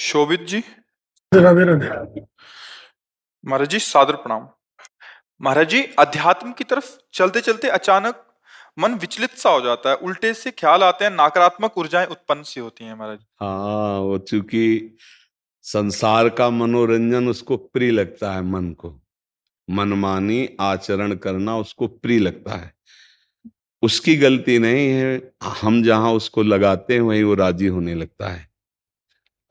शोभित जी। राधे राधे। महाराज जी सादर प्रणाम। महाराज जी, अध्यात्म की तरफ चलते चलते अचानक मन विचलित सा हो जाता है, उल्टे से ख्याल आते हैं, नकारात्मक ऊर्जाएं उत्पन्न सी होती हैं महाराज। हाँ, वो चूंकि संसार का मनोरंजन उसको प्रिय लगता है, मन को मनमानी आचरण करना उसको प्रिय लगता है। उसकी गलती नहीं है, हम जहां उसको लगाते हैं वहीं वो राजी होने लगता है।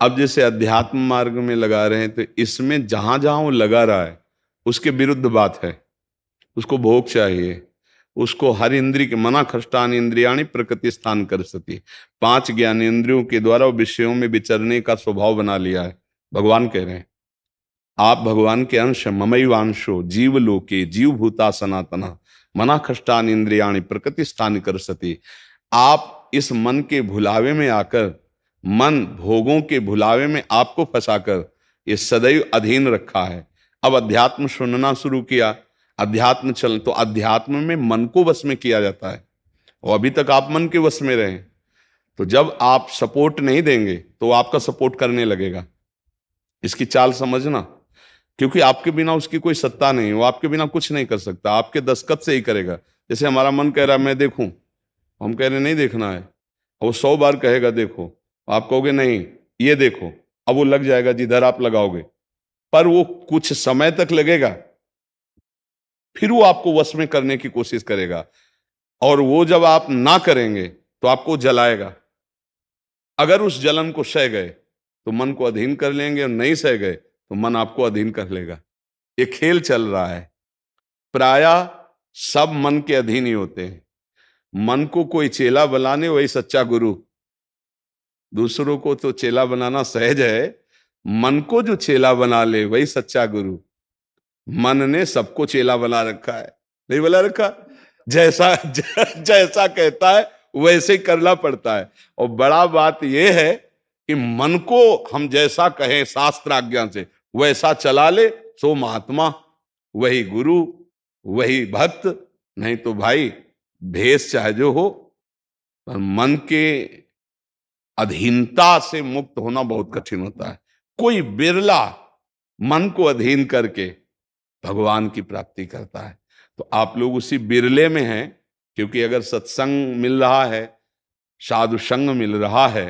अब जैसे अध्यात्म मार्ग में लगा रहे हैं तो इसमें जहां जहां वो लगा रहा है उसके विरुद्ध बात है। उसको भोग चाहिए, उसको हर इंद्रिय के मना खष्टान इंद्रियाणी प्रकृति स्थान कर सती, पांच ज्ञानेंद्रियों के द्वारा वो विषयों में विचरने का स्वभाव बना लिया है। भगवान कह रहे हैं आप भगवान के अंश, ममैवांशो जीव लोके जीव भूता सनातना मना खष्टान इंद्रियाणी प्रकृति स्थान कर सती। आप इस मन के भुलावे में आकर, मन भोगों के भुलावे में आपको फंसाकर ये सदैव अधीन रखा है। अब अध्यात्म सुनना शुरू किया, अध्यात्म चल तो अध्यात्म में मन को वश में किया जाता है और अभी तक आप मन के वश में रहे। तो जब आप सपोर्ट नहीं देंगे तो वो आपका सपोर्ट करने लगेगा। इसकी चाल समझना, क्योंकि आपके बिना उसकी कोई सत्ता नहीं, वो आपके बिना कुछ नहीं कर सकता, आपके दस्तखत से ही करेगा। जैसे हमारा मन कह रहा है मैं देखूं, हम कह रहे नहीं देखना है, वो 100 बार कहेगा देखो, आप कहोगे नहीं ये देखो, अब वो लग जाएगा जिधर आप लगाओगे, पर वो कुछ समय तक लगेगा, फिर वो आपको वश में करने की कोशिश करेगा। और वो जब आप ना करेंगे तो आपको जलाएगा। अगर उस जलन को सह गए तो मन को अधीन कर लेंगे, और नहीं सह गए तो मन आपको अधीन कर लेगा। ये खेल चल रहा है। प्रायः सब मन के अधीन ही होते हैं। मन को कोई चेला बनाने वही सच्चा गुरु। दूसरों को तो चेला बनाना सहज है, मन को जो चेला बना ले वही सच्चा गुरु। मन ने सबको चेला बना रखा है, नहीं बना रखा? जैसा कहता है वैसे ही करना पड़ता है। और बड़ा बात यह है कि मन को हम जैसा कहें शास्त्र आज्ञा से वैसा चला ले, सो महात्मा, वही गुरु, वही भक्त। नहीं तो भाई भेष चाहे जो हो, पर मन के अधीनता से मुक्त होना बहुत कठिन होता है। कोई बिरला मन को अधीन करके भगवान की प्राप्ति करता है। तो आप लोग उसी बिरले में हैं, क्योंकि अगर सत्संग मिल रहा है, साधु संग मिल रहा है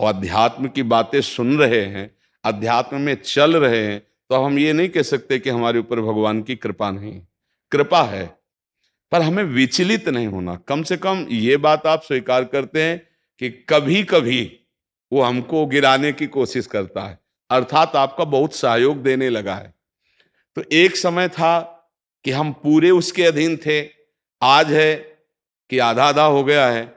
और अध्यात्म की बातें सुन रहे हैं, अध्यात्म में चल रहे हैं, तो हम ये नहीं कह सकते कि हमारे ऊपर भगवान की कृपा नहीं। कृपा है, पर हमें विचलित नहीं होना। कम से कम ये बात आप स्वीकार करते हैं कि कभी कभी वो हमको गिराने की कोशिश करता है, अर्थात आपका बहुत सहयोग देने लगा है। तो एक समय था कि हम पूरे उसके अधीन थे, आज है कि आधा आधा हो गया है।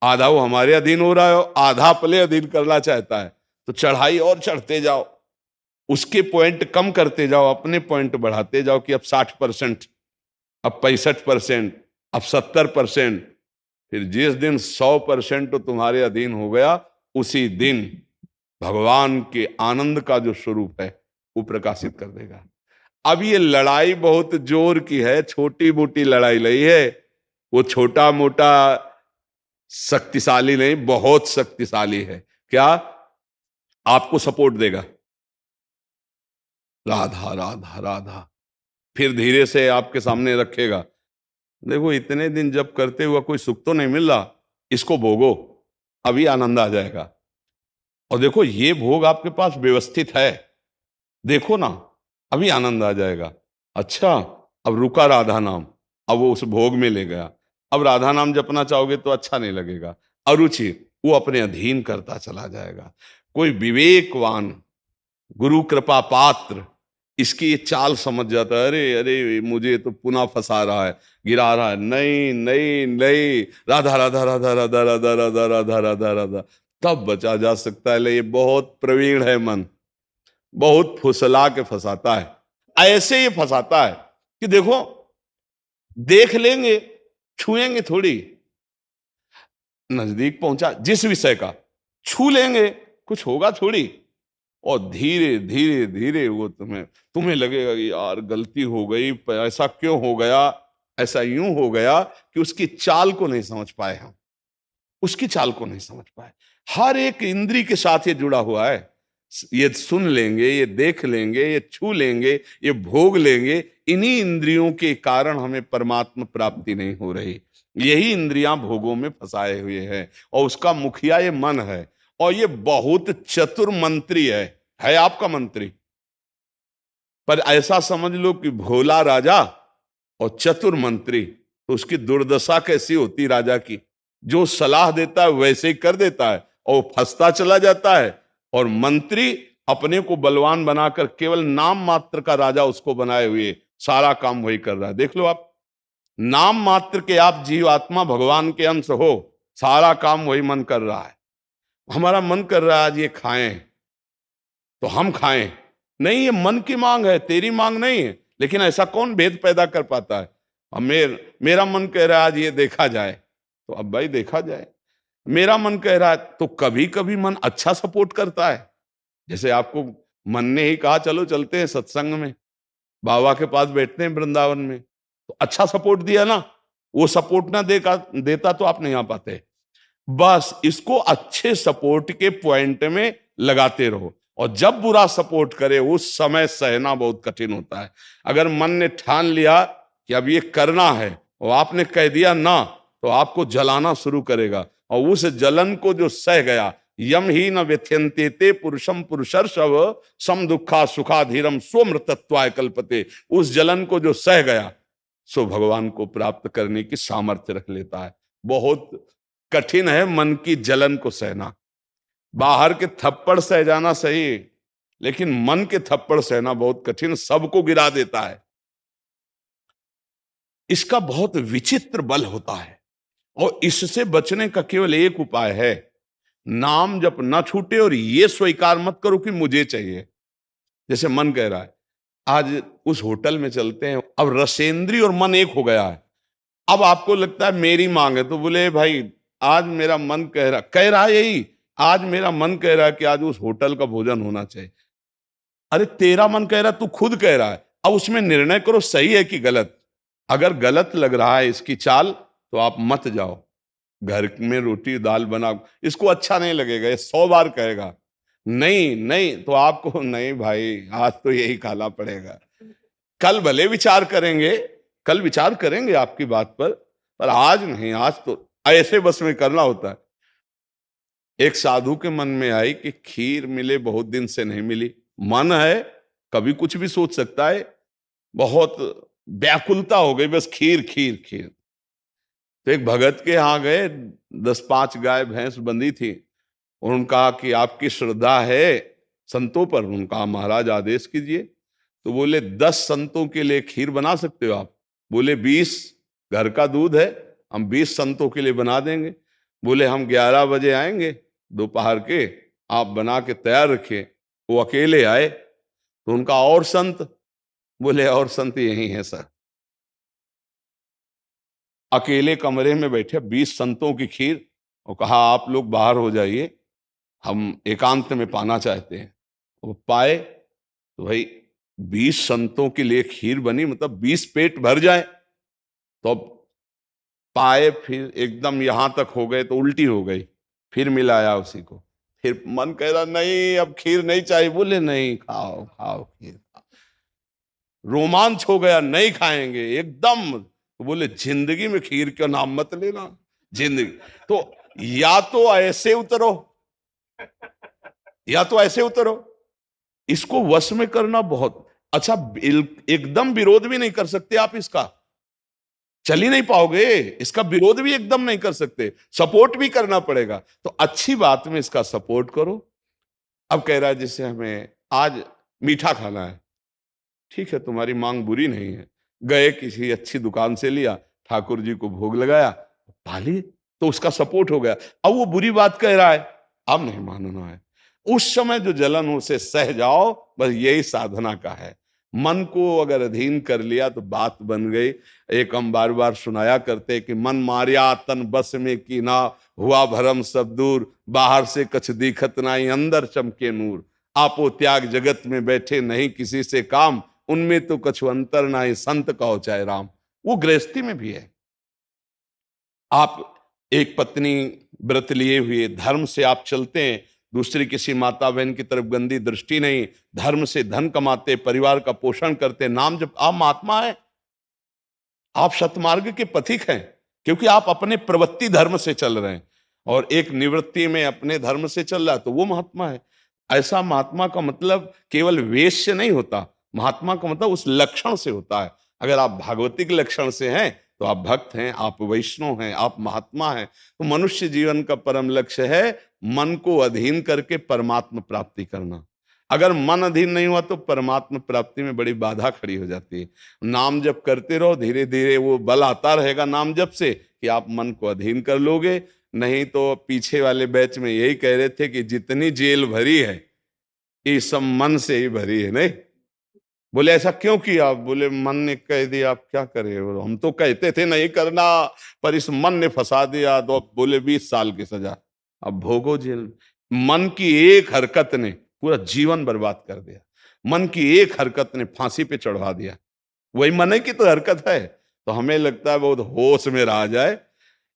आधा वो हमारे अधीन हो रहा है, आधा अपने अधीन करना चाहता है। तो चढ़ाई और चढ़ते जाओ, उसके पॉइंट कम करते जाओ, अपने पॉइंट बढ़ाते जाओ कि अब 60%, अब 65%, अब 70%। फिर जिस दिन 100% तो तुम्हारे अधीन हो गया, उसी दिन भगवान के आनंद का जो स्वरूप है वो प्रकाशित कर देगा। अब ये लड़ाई बहुत जोर की है, छोटी मोटी लड़ाई नहीं है। वो छोटा मोटा शक्तिशाली नहीं, बहुत शक्तिशाली है। क्या? आपको सपोर्ट देगा, राधा राधा राधा, फिर धीरे से आपके सामने रखेगा। देखो इतने दिन जब करते हुआ कोई सुख तो नहीं मिल रहा, इसको भोगो, अभी आनंद आ जाएगा। और देखो ये भोग आपके पास व्यवस्थित है, देखो ना, अभी आनंद आ जाएगा। अच्छा, अब रुका राधा नाम, अब वो उस भोग में ले गया। अब राधा नाम जपना चाहोगे तो अच्छा नहीं लगेगा, अरुचि, वो अपने अधीन करता चला जाएगा। कोई विवेकवान गुरु कृपा पात्र इसकी ये चाल समझ जाता है, अरे अरे मुझे तो पुनः फंसा रहा है, गिरा रहा है। नहीं नहीं नहीं, राधा राधा राधा राधा राधा राधा राधा राधा राधा, तब बचा जा सकता है। ले ये बहुत प्रवीण है मन, बहुत फुसला के फंसाता है। ऐसे ही फंसाता है कि देखो देख लेंगे, छुएंगे थोड़ी, नजदीक पहुंचा जिस विषय का, छू लेंगे, कुछ होगा थोड़ी। और धीरे धीरे धीरे वो तुम्हें लगेगा कि यार गलती हो गई, ऐसा क्यों हो गया, ऐसा यूं हो गया कि उसकी चाल को नहीं समझ पाए हम, उसकी चाल को नहीं समझ पाए। हर एक इंद्री के साथ ये जुड़ा हुआ है। ये सुन लेंगे, ये देख लेंगे, ये छू लेंगे, ये भोग लेंगे, इन्हीं इंद्रियों के कारण हमें परमात्मा प्राप्ति नहीं हो रही। यही इंद्रियां भोगों में फंसाए हुए हैं और उसका मुखिया ये मन है और ये बहुत चतुर मंत्री है आपका मंत्री। पर ऐसा समझ लो कि भोला राजा और चतुर मंत्री, तो उसकी दुर्दशा कैसी होती राजा की। जो सलाह देता है वैसे ही कर देता है और वो फंसता चला जाता है, और मंत्री अपने को बलवान बनाकर केवल नाम मात्र का राजा उसको बनाए हुए सारा काम वही कर रहा है। देख लो आप, नाम मात्र के आप जीवात्मा भगवान के अंश हो, सारा काम वही मन कर रहा है। हमारा मन कर रहा है आज ये खाएं तो हम खाएं, नहीं, ये मन की मांग है, तेरी मांग नहीं है। लेकिन ऐसा कौन भेद पैदा कर पाता है। अब मेरा मन कह रहा है आज ये देखा जाए, तो अब भाई देखा जाए। मेरा मन कह रहा है, तो कभी कभी मन अच्छा सपोर्ट करता है। जैसे आपको मन ने ही कहा चलो चलते हैं सत्संग में, बाबा के पास बैठते हैं वृंदावन में, तो अच्छा सपोर्ट दिया ना। वो सपोर्ट ना देता तो आप नहीं आ पाते। बस इसको अच्छे सपोर्ट के पॉइंट में लगाते रहो, और जब बुरा सपोर्ट करे उस समय सहना बहुत कठिन होता है। अगर मन ने ठान लिया कि अब ये करना है और आपने कह दिया ना, तो आपको जलाना शुरू करेगा, और उस जलन को जो सह गया, यम ही न व्यथ्यन्ते ते पुरुषम पुरुषर्षव सम दुखा सुखाधीरम स्वमृतत्वाय कल्पते, उस जलन को जो सह गया सो भगवान को प्राप्त करने की सामर्थ्य रख लेता है। बहुत कठिन है मन की जलन को सहना। बाहर के थप्पड़ सह जाना सही, लेकिन मन के थप्पड़ सहना बहुत कठिन, सबको गिरा देता है। इसका बहुत विचित्र बल होता है, और इससे बचने का केवल एक उपाय है, नाम जप न छूटे और ये स्वीकार मत करो कि मुझे चाहिए। जैसे मन कह रहा है आज उस होटल में चलते हैं, अब रसेंद्री और मन एक हो गया है। अब आपको लगता है मेरी मांग है, तो बोले भाई आज मेरा मन कह रहा है यही, आज मेरा मन कह रहा है कि आज उस होटल का भोजन होना चाहिए। अरे तेरा मन कह रहा है, तू खुद कह रहा है, अब उसमें निर्णय करो सही है कि गलत। अगर गलत लग रहा है इसकी चाल, तो आप मत जाओ। घर में रोटी दाल बनाओ, इसको अच्छा नहीं लगेगा, ये 100 बार कहेगा नहीं नहीं, तो आपको नहीं भाई आज तो यही खाना पड़ेगा। कल भले विचार करेंगे, कल विचार करेंगे आपकी बात पर आज नहीं, आज तो ऐसे बस में करना होता है। एक साधु के मन में आई कि खीर मिले, बहुत दिन से नहीं मिली, मन है कभी कुछ भी सोच सकता है, बहुत व्याकुलता हो गई, बस खीर खीर खीर। तो एक भगत के यहाँ गए, 10-5 गाय भैंस बंधी थी, उन्होंने कहा कि आपकी श्रद्धा है संतों पर। उन्होंने कहा महाराज आदेश कीजिए। तो बोले 10 संतों के लिए खीर बना सकते हो आप? बोले 20, घर का दूध है, हम 20 संतों के लिए बना देंगे। बोले हम 11 बजे आएंगे दोपहर के, आप बना के तैयार रखिए। वो अकेले आए, तो उनका और संत? बोले और संत यही है सर। अकेले कमरे में बैठे 20 संतों की खीर, और कहा आप लोग बाहर हो जाइए, हम एकांत में पाना चाहते हैं। वो पाए, तो भाई 20 संतों के लिए खीर बनी, मतलब 20 पेट भर जाए। तो अब पाए, फिर एकदम यहां तक हो गए तो उल्टी हो गई, फिर मिलाया उसी को, फिर मन कह रहा नहीं अब खीर नहीं चाहिए। बोले नहीं, खाओ खाओ खीर। रोमांच हो गया, नहीं खाएंगे एकदम। तो बोले जिंदगी में खीर का नाम मत लेना, जिंदगी। तो या तो ऐसे उतरो, या तो ऐसे उतरो। इसको वश में करना बहुत अच्छा। एकदम विरोध भी नहीं कर सकते आप इसका, चल ही नहीं पाओगे। इसका विरोध भी एकदम नहीं कर सकते, सपोर्ट भी करना पड़ेगा। तो अच्छी बात में इसका सपोर्ट करो। अब कह रहा है जैसे हमें आज मीठा खाना है, ठीक है तुम्हारी मांग बुरी नहीं है। गए किसी अच्छी दुकान से लिया, ठाकुर जी को भोग लगाया, पाली, तो उसका सपोर्ट हो गया। अब वो बुरी बात कह रहा है, अब नहीं मानना है। उस समय जो जलन हो उसे सह जाओ, बस यही साधना का है। मन को अगर अधीन कर लिया तो बात बन गई। एक हम बार बार सुनाया करते कि मन मारिया तन बस में की ना, हुआ भरम सब दूर, बाहर से कछ दिखत नाई, अंदर चमके नूर। आपो त्याग जगत में बैठे नहीं किसी से काम, उनमें तो कछु अंतर नाई, संत कहो चाहे राम। वो गृहस्थी में भी है। आप एक पत्नी व्रत लिए हुए धर्म से आप चलते हैं, दूसरी किसी माता बहन की तरफ गंदी दृष्टि नहीं, धर्म से धन कमाते, परिवार का पोषण करते, नाम जब आप महात्मा है, आप सतमार्ग के पथिक हैं, क्योंकि आप अपने प्रवृत्ति धर्म से चल रहे हैं और एक निवृत्ति में अपने धर्म से चल रहा है, तो वो महात्मा है। ऐसा महात्मा का मतलब केवल वेश से नहीं होता, महात्मा का मतलब उस लक्षण से होता है। अगर आप भागवतिक लक्षण से हैं तो आप भक्त हैं, आप वैष्णव हैं, आप महात्मा हैं। तो मनुष्य जीवन का परम लक्ष्य है मन को अधीन करके परमात्मा प्राप्ति करना। अगर मन अधीन नहीं हुआ तो परमात्मा प्राप्ति में बड़ी बाधा खड़ी हो जाती है। नाम जप करते रहो, धीरे धीरे वो बल आता रहेगा नाम जप से कि आप मन को अधीन कर लोगे। नहीं तो पीछे वाले बैच में यही कह रहे थे कि जितनी जेल भरी है ये सब मन से ही भरी है। नहीं बोले ऐसा क्यों किया? बोले मन ने कह दिया, आप क्या करें, हम तो कहते थे नहीं करना, पर इस मन ने फंसा दिया, तो बोले 20 साल की सजा, अब भोगो जेल। मन की एक हरकत ने पूरा जीवन बर्बाद कर दिया, मन की एक हरकत ने फांसी पे चढ़वा दिया। वही मन की तो हरकत है। तो हमें लगता है बहुत होश में रहा जाए,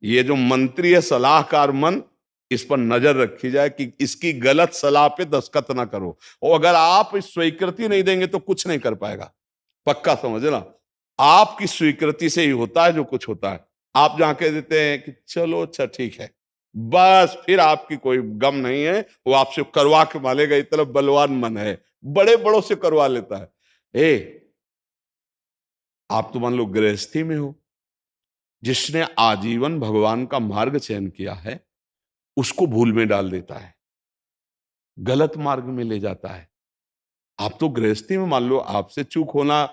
ये जो मंत्री है सलाहकार मन, इस पर नजर रखी जाए कि इसकी गलत सलाह पे दस्तखत ना करो। और अगर आप स्वीकृति नहीं देंगे तो कुछ नहीं कर पाएगा, पक्का समझना। आपकी स्वीकृति से ही होता है जो कुछ होता है। आप जहां कह देते हैं कि चलो अच्छा ठीक है, बस फिर आपकी कोई गम नहीं है, वो आपसे करवा के मानेगा। इतना बलवान मन है, बड़े बड़ों से करवा लेता है। आप तो मान लो गृहस्थी में हो, जिसने आजीवन भगवान का मार्ग चयन किया है उसको भूल में डाल देता है, गलत मार्ग में ले जाता है। आप तो गृहस्थी में मान लो आपसे चूक होना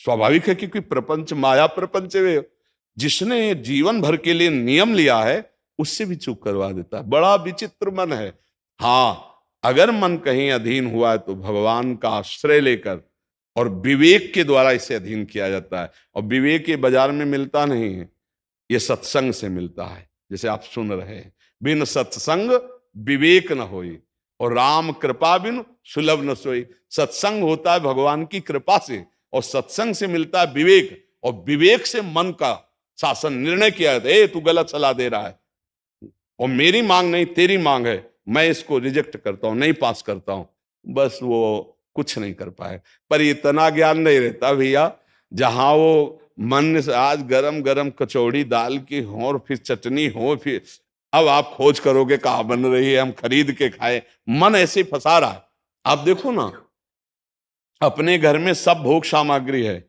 स्वाभाविक है, क्योंकि प्रपंच माया प्रपंच में जिसने जीवन भर के लिए नियम लिया है उससे भी चूक करवा देता है। बड़ा विचित्र मन है। हाँ, अगर मन कहीं अधीन हुआ है तो भगवान का आश्रय लेकर और विवेक के द्वारा इसे अधीन किया जाता है। और विवेक ये बाजार में मिलता नहीं है, ये सत्संग से मिलता है। जैसे आप सुन रहे हैं, बिन सत्संग विवेक न होई और राम कृपा बिन सुलभ न सोई। सत्संग होता है भगवान की कृपा से और सत्संग से मिलता है विवेक, और विवेक से मन का शासन निर्णय किया जाता है। तू गलत सलाह दे रहा है और मेरी मांग नहीं तेरी मांग है, मैं इसको रिजेक्ट करता हूं, नहीं पास करता हूं। बस वो कुछ नहीं कर पाए। पर इतना ज्ञान नहीं रहता भैया, जहां वो मन से आज गरम गरम कचौड़ी दाल की हो और फिर चटनी हो, फिर अब आप खोज करोगे कहाँ बन रही है, हम खरीद के खाए। मन ऐसे ही फंसा रहा है। आप देखो ना, अपने घर में सब भोग सामग्री है,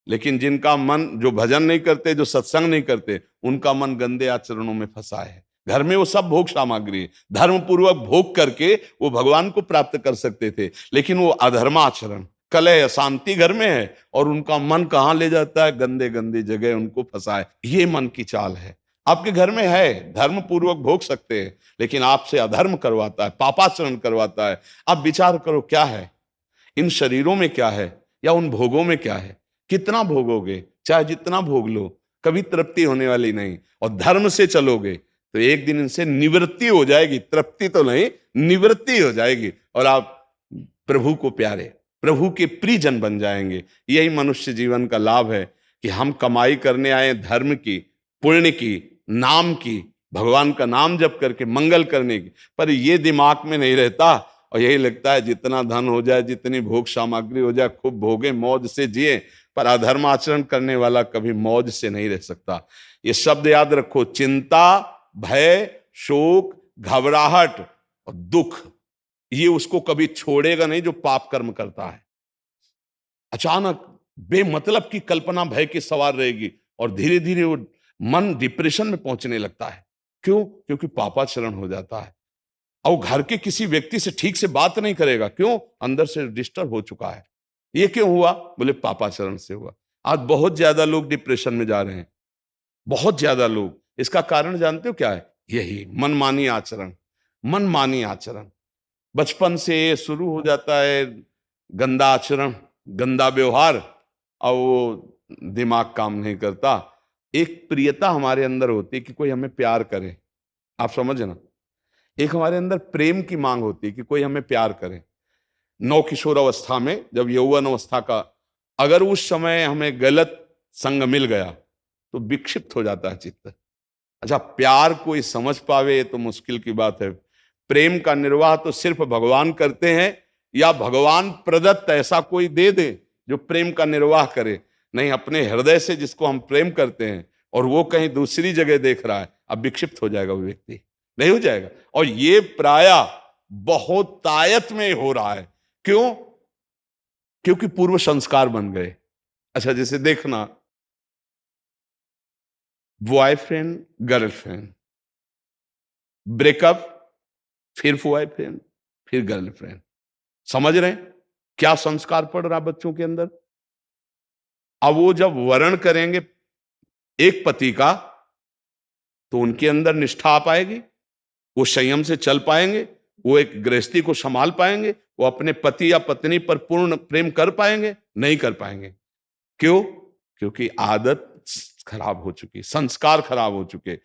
लेकिन जिनका मन, जो भजन नहीं करते, जो सत्संग नहीं करते, उनका मन गंदे आचरणों में फंसा है। घर में वो सब भोग सामग्री है, धर्म पूर्वक भोग करके वो भगवान को प्राप्त कर सकते थे, लेकिन वो अधर्माचरण, कलह, अशांति घर में है और उनका मन कहां ले जाता है? गंदे गंदे जगह उनको फंसाए। ये मन की चाल है। आपके घर में है, धर्म पूर्वक भोग सकते हैं, लेकिन आपसे अधर्म करवाता है, पापाचरण करवाता है। आप विचार करो क्या है इन शरीरों में, क्या है या उन भोगों में क्या है? कितना भोगोगे? चाहे जितना भोग लो, कभी तृप्ति होने वाली नहीं। और धर्म से चलोगे तो एक दिन इनसे निवृत्ति हो जाएगी, तृप्ति तो नहीं, निवृत्ति हो जाएगी और आप प्रभु को प्यारे, प्रभु के प्रियजन बन जाएंगे। यही मनुष्य जीवन का लाभ है कि हम कमाई करने आए धर्म की, पुण्य की, नाम की, भगवान का नाम जप करके मंगल करने की, पर ये दिमाग में नहीं रहता और यही लगता है जितना धन हो जाए, जितनी भोग सामग्री हो जाए, खूब भोगे, मौज से जिए। पर अधर्म आचरण करने वाला कभी मौज से नहीं रह सकता। ये शब्द याद रखो, चिंता, भय, शोक, घबराहट और दुख, ये उसको कभी छोड़ेगा नहीं जो पाप कर्म करता है। अचानक बेमतलब की कल्पना भय की सवार रहेगी और धीरे धीरे वो मन डिप्रेशन में पहुंचने लगता है। क्यों? क्योंकि पापाचरण हो जाता है। और घर के किसी व्यक्ति से ठीक से बात नहीं करेगा। क्यों? अंदर से डिस्टर्ब हो चुका है। ये क्यों हुआ? बोले पापाचरण से हुआ। आज बहुत ज्यादा लोग डिप्रेशन में जा रहे हैं, बहुत ज्यादा लोग। इसका कारण जानते हो क्या है? यही मनमानी आचरण। मनमानी आचरण बचपन से शुरू हो जाता है, गंदा आचरण, गंदा व्यवहार, और वो दिमाग काम नहीं करता। एक प्रियता हमारे अंदर होती है कि कोई हमें प्यार करे, आप समझ ना। एक हमारे अंदर प्रेम की मांग होती है कि कोई हमें प्यार करे। नौ किशोर अवस्था में, जब यौवन अवस्था का, अगर उस समय हमें गलत संग मिल गया तो विक्षिप्त हो जाता है चित्त। अच्छा, प्यार कोई समझ पावे तो मुश्किल की बात है। प्रेम का निर्वाह तो सिर्फ भगवान करते हैं, या भगवान प्रदत्त ऐसा कोई दे दे जो प्रेम का निर्वाह करे। नहीं, अपने हृदय से जिसको हम प्रेम करते हैं और वो कहीं दूसरी जगह देख रहा है, अब विक्षिप्त हो जाएगा वो व्यक्ति, नहीं हो जाएगा। और ये प्रायः बहुत तायत में हो रहा है। क्यों? क्योंकि पूर्व संस्कार बन गए। अच्छा, जैसे देखना, बॉयफ्रेंड गर्लफ्रेंड, ब्रेकअप, फिर बॉयफ्रेंड, फिर गर्लफ्रेंड। समझ रहे हैं क्या संस्कार पड़ रहा बच्चों के अंदर? अब वो जब वर्ण करेंगे एक पति का, तो उनके अंदर निष्ठा आ पाएगी, वो संयम से चल पाएंगे, वो एक गृहस्थी को संभाल पाएंगे, वो अपने पति या पत्नी पर पूर्ण प्रेम कर पाएंगे? नहीं कर पाएंगे। क्यों? क्योंकि आदत खराब हो चुकी, संस्कार खराब हो चुके।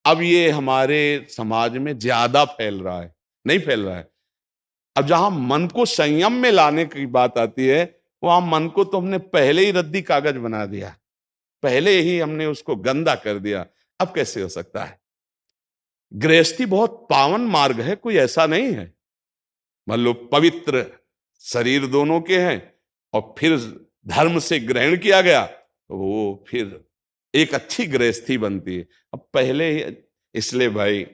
अब ये हमारे समाज में ज्यादा फैल रहा है, नहीं फैल रहा है। अब जहां मन को संयम में लाने की बात आती है, वहां मन को तो हमने पहले ही रद्दी कागज बना दिया, पहले ही हमने उसको गंदा कर दिया। अब कैसे हो सकता है? गृहस्थी बहुत पावन मार्ग है, कोई ऐसा नहीं है। मान लो पवित्र शरीर दोनों के हैं और फिर धर्म से ग्रहण किया गया, तो वो फिर एक अच्छी गृहस्थी बनती है। अब पहले ही, इसलिए भाई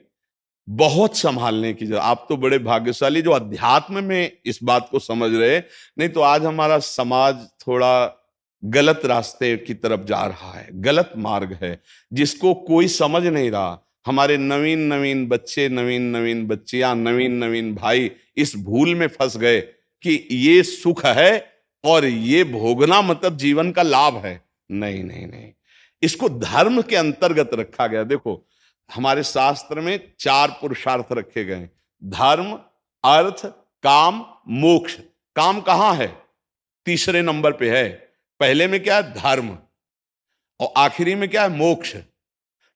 बहुत संभालने की जरूरत। आप तो बड़े भाग्यशाली जो अध्यात्म में इस बात को समझ रहे, नहीं तो आज हमारा समाज थोड़ा गलत रास्ते की तरफ जा रहा है, गलत मार्ग है जिसको कोई समझ नहीं रहा। हमारे नवीन नवीन बच्चे, नवीन नवीन बच्चियां, नवीन नवीन भाई इस भूल में फंस गए कि ये सुख है और ये भोगना मतलब जीवन का लाभ है। नहीं नहीं नहीं, इसको धर्म के अंतर्गत रखा गया। देखो, हमारे शास्त्र में 4 पुरुषार्थ रखे गए, धर्म, अर्थ, काम, मोक्ष। काम कहां है? तीसरे नंबर पे है। पहले में क्या है? धर्म, और आखिरी में क्या है? मोक्ष।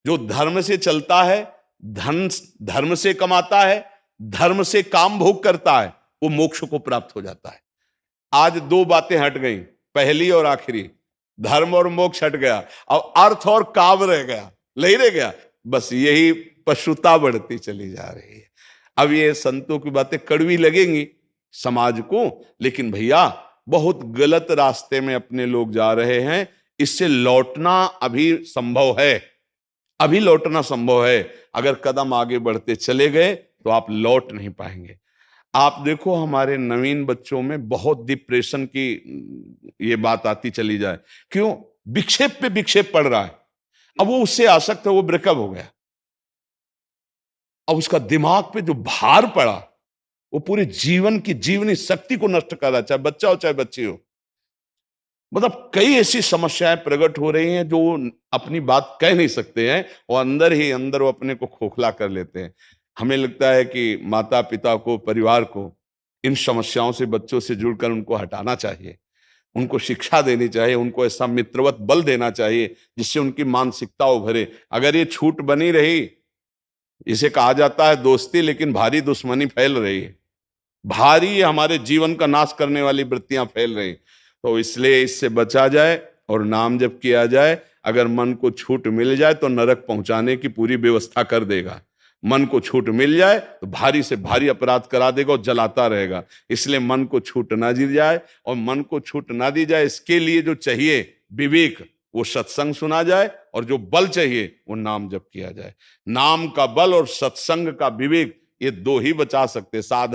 जो धर्म से चलता है, धन धर्म से कमाता है, धर्म से काम भोग करता है, वो मोक्ष को प्राप्त हो जाता है। आज 2 बातें हट गई, पहली और आखिरी, धर्म और मोक्ष हट गया, अब अर्थ और काम रह गया, नहीं रह गया। बस यही पशुता बढ़ती चली जा रही है। अब ये संतों की बातें कड़वी लगेंगी समाज को, लेकिन भैया बहुत गलत रास्ते में अपने लोग जा रहे हैं। इससे लौटना अभी संभव है, अभी लौटना संभव है। अगर कदम आगे बढ़ते चले गए तो आप लौट नहीं पाएंगे। आप देखो, हमारे नवीन बच्चों में बहुत डिप्रेशन की ये बात आती चली जाए। क्यों? विक्षेप पे विक्षेप पड़ रहा है। अब वो उससे आसक्त है, वो ब्रेकअप हो गया, अब उसका दिमाग पे जो भार पड़ा वो पूरे जीवन की जीवनी शक्ति को नष्ट कर रहा है, चाहे बच्चा हो चाहे बच्ची हो। मतलब कई ऐसी समस्याएं प्रकट हो रही हैं जो अपनी बात कह नहीं सकते हैं, और अंदर ही अंदर वो अपने को खोखला कर लेते हैं। हमें लगता है कि माता पिता को, परिवार को इन समस्याओं से, बच्चों से जुड़कर उनको हटाना चाहिए, उनको शिक्षा देनी चाहिए, उनको ऐसा मित्रवत बल देना चाहिए जिससे उनकी मानसिकता उभरे। अगर ये छूट बनी रही, इसे कहा जाता है दोस्ती, लेकिन भारी दुश्मनी फैल रही है, भारी हमारे जीवन का नाश करने वाली वृत्तियां फैल रही। तो इसलिए इससे बचा जाए और नाम जप किया जाए। अगर मन को छूट मिल जाए तो नरक पहुंचाने की पूरी व्यवस्था कर देगा। मन को छूट मिल जाए तो भारी से भारी अपराध करा देगा और जलाता रहेगा। इसलिए मन को छूट ना दी जाए, और मन को छूट ना दी जाए इसके लिए जो चाहिए विवेक, वो सत्संग सुना जाए, और जो बल चाहिए वो नाम जप किया जाए। नाम का बल और सत्संग का विवेक, ये 2 ही बचा सकते। साधन